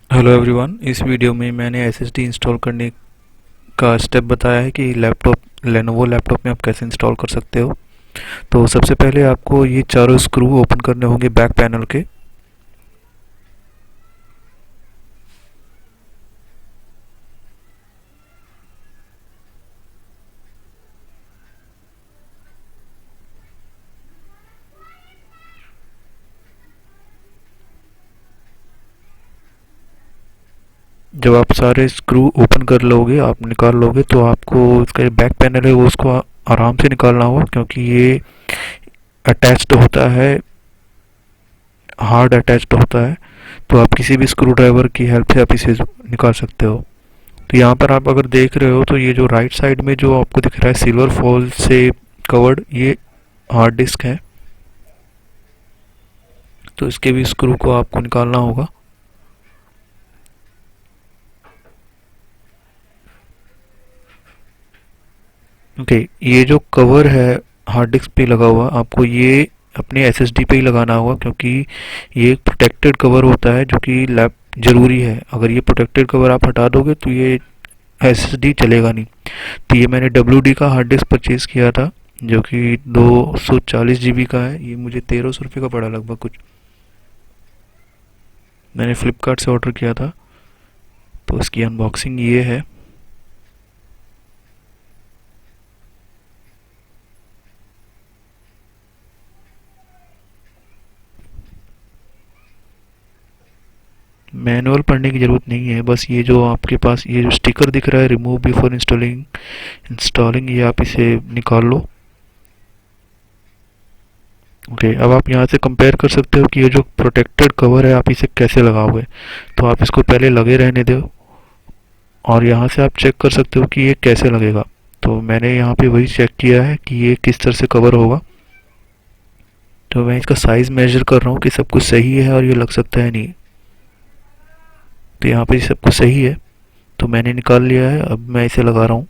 Hello everyone. इस video में मैंने एसएसडी इंस्टॉल करने का स्टेप बताया है कि लेनोवो लैपटॉप में आप कैसे इंस्टॉल कर सकते हो। तो सबसे पहले आपको ये चारों स्क्रू ओपन करने होंगे बैक पैनल के। जब आप सारे स्क्रू ओपन कर लोगे, आप निकाल लोगे, तो आपको इसका जो बैक पैनल है वो उसको आराम से निकालना होगा, क्योंकि ये अटैच्ड होता है, हार्ड अटैच्ड होता है। तो आप किसी भी स्क्रू ड्राइवर की हेल्प से आप इसे निकाल सकते हो। तो यहाँ पर आप अगर देख रहे हो तो ये जो राइट साइड में जो आपको दिख रहा है सिल्वर फॉल से कवर्ड, ये हार्ड डिस्क है। तो इसके भी स्क्रू को आपको निकालना होगा। ओके, ये जो कवर है हार्ड डिस्क पे लगा हुआ, आपको ये अपने एसएसडी पे ही लगाना होगा, क्योंकि ये एक प्रोटेक्टेड कवर होता है जो कि लैप ज़रूरी है। अगर ये प्रोटेक्टेड कवर आप हटा दोगे तो ये एसएसडी चलेगा नहीं। तो ये मैंने डब्ल्यू का हार्ड डिस्क परचेज़ किया था, जो कि 240 GB का है। ये मुझे 1300 रुपये का पड़ा लगभग कुछ। मैंने फ्लिपकार्ट से ऑर्डर किया था। तो इसकी अनबॉक्सिंग ये है। मैनुअल पढ़ने की ज़रूरत नहीं है, बस ये जो आपके पास ये जो स्टिकर दिख रहा है रिमूव बिफोर इंस्टॉलिंग इंस्टॉलिंग, ये आप इसे निकाल लो। ओके, अब आप यहाँ से कंपेयर कर सकते हो कि ये जो प्रोटेक्टेड कवर है आप इसे कैसे लगाओगे। तो आप इसको पहले लगे रहने दो और यहाँ से आप चेक कर सकते हो कि ये कैसे लगेगा। तो मैंने यहाँ पे वही चेक किया है कि ये किस तरह से कवर होगा। तो मैं इसका साइज़ मेजर कर रहा हूँ कि सब कुछ सही है और ये लग सकता है नहीं। तो यहाँ पे सब कुछ सही है, तो मैंने निकाल लिया है। अब मैं इसे लगा रहा हूँ।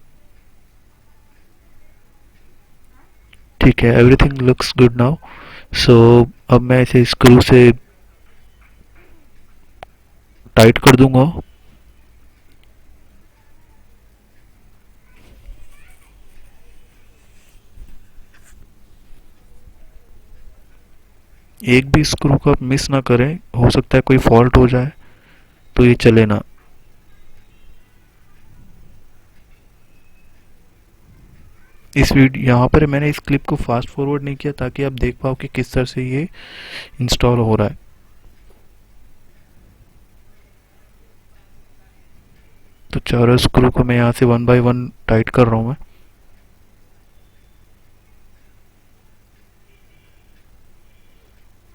ठीक है, एवरीथिंग लुक्स गुड नाउ। सो अब मैं इसे स्क्रू से टाइट कर दूंगा। एक भी स्क्रू को आप मिस ना करें, हो सकता है कोई फॉल्ट हो जाए तो ये चले ना। इस वीडियो यहाँ पर मैंने इस क्लिप को फास्ट फॉरवर्ड नहीं किया ताकि आप देख पाओ कि किस तरह से ये इंस्टॉल हो रहा है। तो चारों स्क्रू को मैं यहाँ से वन बाय वन टाइट कर रहा हूँ मैं।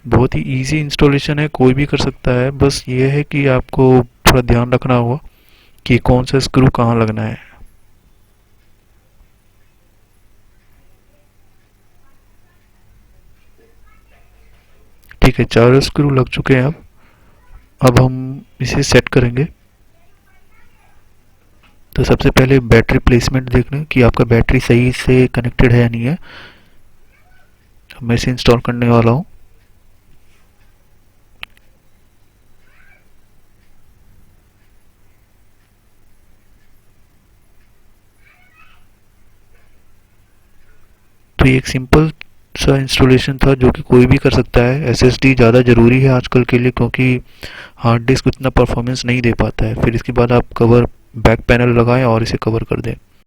बहुत ही इजी इंस्टॉलेशन है, कोई भी कर सकता है। बस ये है कि आपको थोड़ा ध्यान रखना होगा कि कौन सा स्क्रू कहाँ लगना है। ठीक है, चारों स्क्रू लग चुके हैं। अब हम इसे सेट करेंगे। तो सबसे पहले बैटरी प्लेसमेंट देख लें कि आपका बैटरी सही से कनेक्टेड है या नहीं है। अब मैं इसे इंस्टॉल करने वाला हूँ। तो ये एक सिंपल सा इंस्टॉलेशन था जो कि कोई भी कर सकता है। एसएसडी ज़्यादा ज़रूरी है आजकल के लिए, क्योंकि हार्ड डिस्क उतना परफॉर्मेंस नहीं दे पाता है। फिर इसके बाद आप कवर बैक पैनल लगाएं और इसे कवर कर दें।